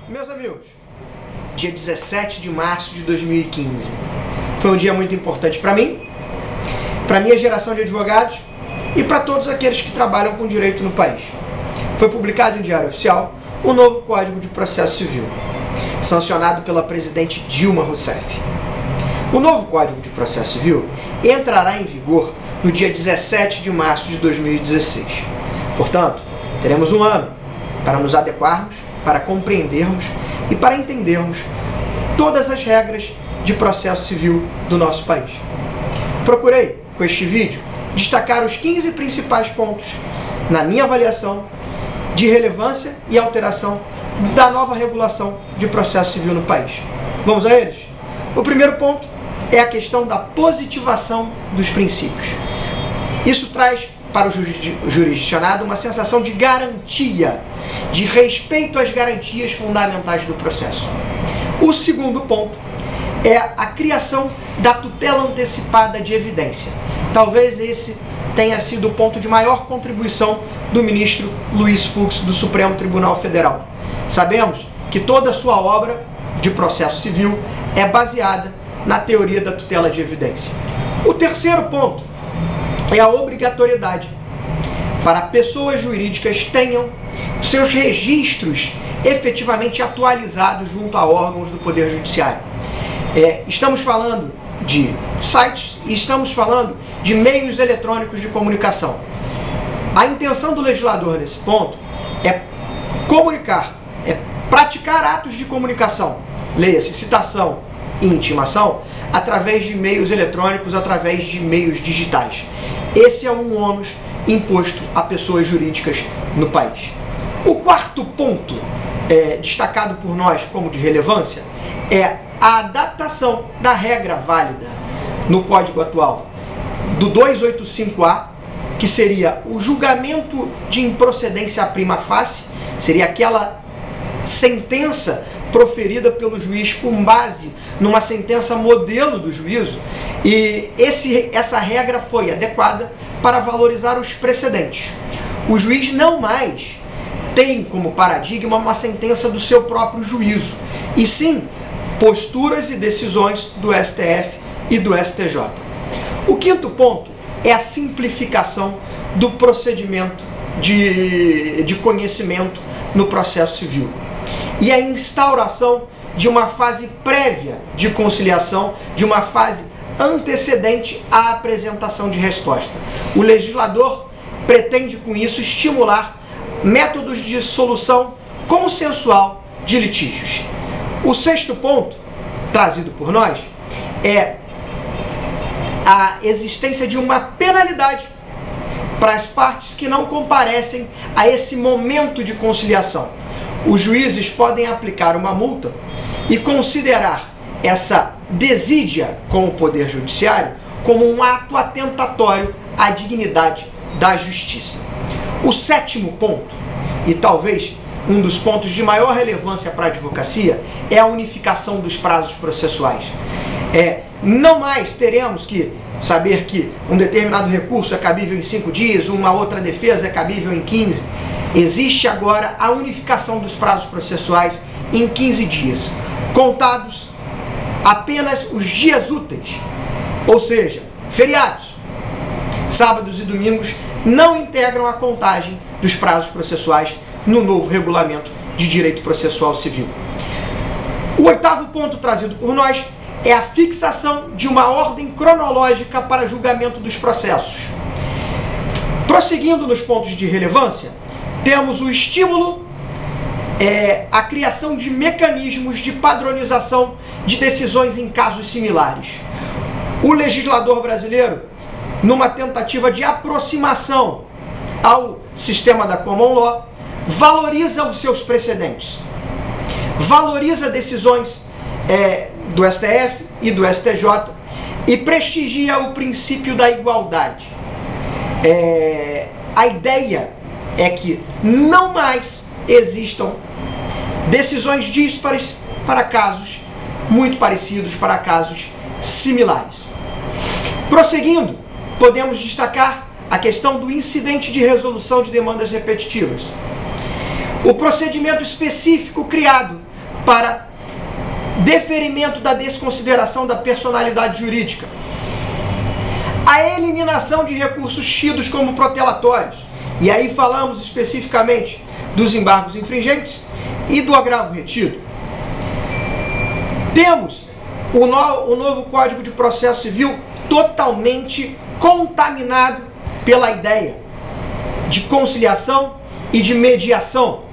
Meus amigos, dia 17 de março de 2015 foi um dia muito importante para mim, para minha geração de advogados e para todos aqueles que trabalham com direito no país. Foi publicado em Diário Oficial o novo Código de Processo Civil, sancionado pela presidente Dilma Rousseff. O novo Código de Processo Civil entrará em vigor no dia 17 de março de 2016. Portanto, teremos um ano para nos adequarmos, para compreendermos e para entendermos todas as regras de processo civil do nosso país. Procurei, com este vídeo, destacar os 15 principais pontos, na minha avaliação, de relevância e alteração da nova regulação de processo civil no país. Vamos a eles? O primeiro ponto é a questão da positivação dos princípios. Isso traz para o jurisdicionado uma sensação de garantia, de respeito às garantias fundamentais do processo. O segundo ponto é a criação da tutela antecipada de evidência. Talvez esse tenha sido o ponto de maior contribuição do ministro Luiz Fux do Supremo Tribunal Federal. Sabemos que toda a sua obra de processo civil é baseada na teoria da tutela de evidência. O terceiro ponto é a obrigatoriedade para pessoas jurídicas tenham seus registros efetivamente atualizados junto a órgãos do Poder Judiciário. Estamos falando de sites e estamos falando de meios eletrônicos de comunicação. A intenção do legislador nesse ponto é comunicar, é praticar atos de comunicação, leia-se citação e intimação, através de meios eletrônicos, através de meios digitais. Esse é um ônus imposto a pessoas jurídicas no país. O quarto ponto, destacado por nós como de relevância, é a adaptação da regra válida no Código atual, do 285A, que seria o julgamento de improcedência à prima facie, seria aquela sentença proferida pelo juiz com base numa sentença modelo do juízo, e essa regra foi adequada para valorizar os precedentes. O juiz não mais tem como paradigma uma sentença do seu próprio juízo, e sim posturas e decisões do STF e do STJ. O quinto ponto é a simplificação do procedimento de conhecimento no processo civil e a instauração de uma fase prévia de conciliação, de uma fase antecedente à apresentação de resposta. O legislador pretende com isso estimular métodos de solução consensual de litígios. O sexto ponto, trazido por nós, é a existência de uma penalidade para as partes que não comparecem a esse momento de conciliação. Os juízes podem aplicar uma multa e considerar essa desídia com o Poder Judiciário como um ato atentatório à dignidade da justiça. O sétimo ponto, e talvez um dos pontos de maior relevância para a advocacia, é a unificação dos prazos processuais. Não mais teremos que saber que um determinado recurso é cabível em 5 dias, uma outra defesa é cabível em 15. Existe agora a unificação dos prazos processuais em 15 dias, contados apenas os dias úteis, ou seja, feriados, sábados e domingos não integram a contagem dos prazos processuais no novo regulamento de direito processual civil. O oitavo ponto trazido por nós é a fixação de uma ordem cronológica para julgamento dos processos. Prosseguindo nos pontos de relevância, temos o estímulo à criação de mecanismos de padronização de decisões em casos similares. O legislador brasileiro, numa tentativa de aproximação ao sistema da common law, valoriza os seus precedentes, valoriza decisões do STF e do STJ e prestigia o princípio da igualdade. A ideia é que não mais existam decisões díspares para casos muito parecidos, para casos similares. Prosseguindo, podemos destacar a questão do incidente de resolução de demandas repetitivas. O procedimento específico criado para deferimento da desconsideração da personalidade jurídica, a eliminação de recursos tidos como protelatórios, e aí falamos especificamente dos embargos infringentes e do agravo retido. Temos o novo Código de Processo Civil totalmente contaminado pela ideia de conciliação e de mediação.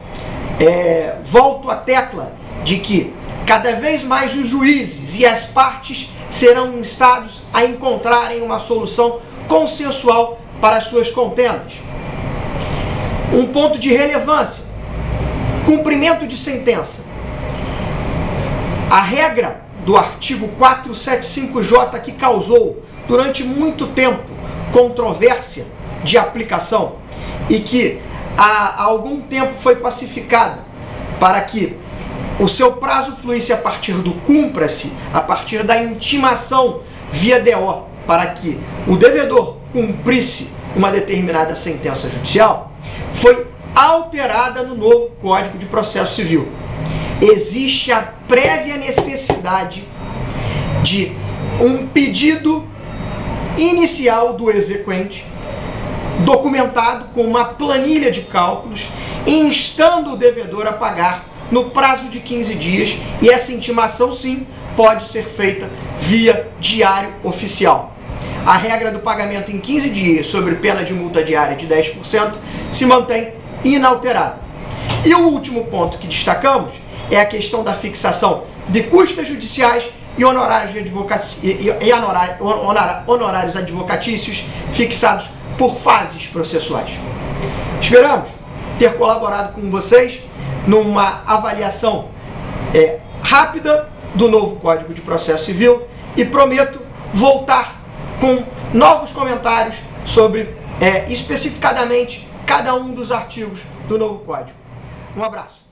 Volto à tecla de que cada vez mais os juízes e as partes serão instados a encontrarem uma solução consensual para as suas contendas. Um ponto de relevância: cumprimento de sentença. A regra do artigo 475J, que causou durante muito tempo controvérsia de aplicação e que há algum tempo foi pacificada para que o seu prazo fluísse a partir do cumpra-se, a partir da intimação via DO, para que o devedor cumprisse uma determinada sentença judicial, foi alterada no novo Código de Processo Civil. Existe a prévia necessidade de um pedido inicial do exequente, documentado com uma planilha de cálculos, instando o devedor a pagar no prazo de 15 dias, e essa intimação, sim, pode ser feita via diário oficial. A regra do pagamento em 15 dias, sobre pena de multa diária de 10%, se mantém inalterada. E o último ponto que destacamos é a questão da fixação de custas judiciais e honorários, honorários advocatícios fixados por fases processuais. Esperamos ter colaborado com vocês numa avaliação rápida do novo Código de Processo Civil e prometo voltar com novos comentários sobre especificadamente cada um dos artigos do novo Código. Um abraço.